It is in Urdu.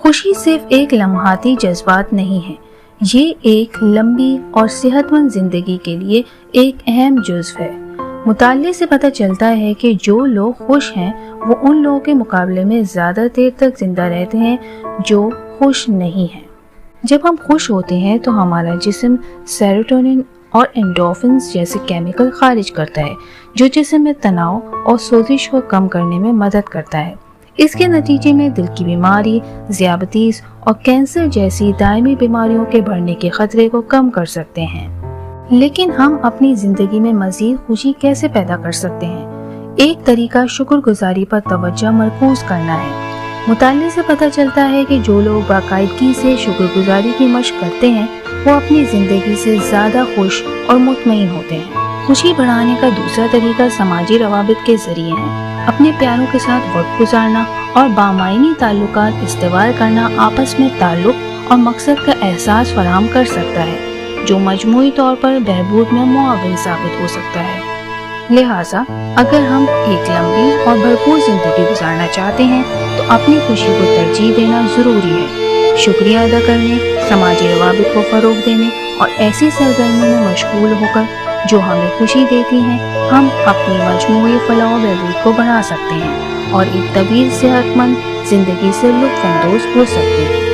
خوشی صرف ایک لمحاتی جذبات نہیں ہے، یہ ایک لمبی اور صحت مند زندگی کے لیے ایک اہم جزو ہے۔ مطالعے سے پتہ چلتا ہے کہ جو لوگ خوش ہیں وہ ان لوگوں کے مقابلے میں زیادہ دیر تک زندہ رہتے ہیں جو خوش نہیں ہیں۔ جب ہم خوش ہوتے ہیں تو ہمارا جسم سیروٹونین اور اینڈورفنز جیسے کیمیکل خارج کرتا ہے جو جسم میں تناؤ اور سوزش کو کم کرنے میں مدد کرتا ہے۔ اس کے نتیجے میں دل کی بیماری، ذیابیطس اور کینسر جیسی دائمی بیماریوں کے بڑھنے کے خطرے کو کم کر سکتے ہیں۔ لیکن ہم اپنی زندگی میں مزید خوشی کیسے پیدا کر سکتے ہیں؟ ایک طریقہ شکر گزاری پر توجہ مرکوز کرنا ہے۔ مطالعے سے پتہ چلتا ہے کہ جو لوگ باقاعدگی سے شکر گزاری کی مشق کرتے ہیں وہ اپنی زندگی سے زیادہ خوش اور مطمئن ہوتے ہیں۔ خوشی بڑھانے کا دوسرا طریقہ سماجی روابط کے ذریعے ہے۔ اپنے پیاروں کے ساتھ وقت گزارنا اور بامعنی تعلقات استوار کرنا آپس میں تعلق اور مقصد کا احساس فراہم کر سکتا ہے جو مجموعی طور پر بہبود میں معاون ثابت ہو سکتا ہے۔ لہٰذا اگر ہم ایک لمبی اور بھرپور زندگی گزارنا چاہتے ہیں تو اپنی خوشی کو ترجیح دینا ضروری ہے۔ شکریہ ادا کرنے، سماجی روابط کو فروغ دینے اور ایسی سرگرمیوں میں مشغول ہو کر جو ہمیں خوشی دیتی ہیں ہم اپنی مجموعی فلاح و بہبود کو بڑھا سکتے ہیں اور ایک طویل صحت مند زندگی سے لطف اندوز ہو سکتے ہیں۔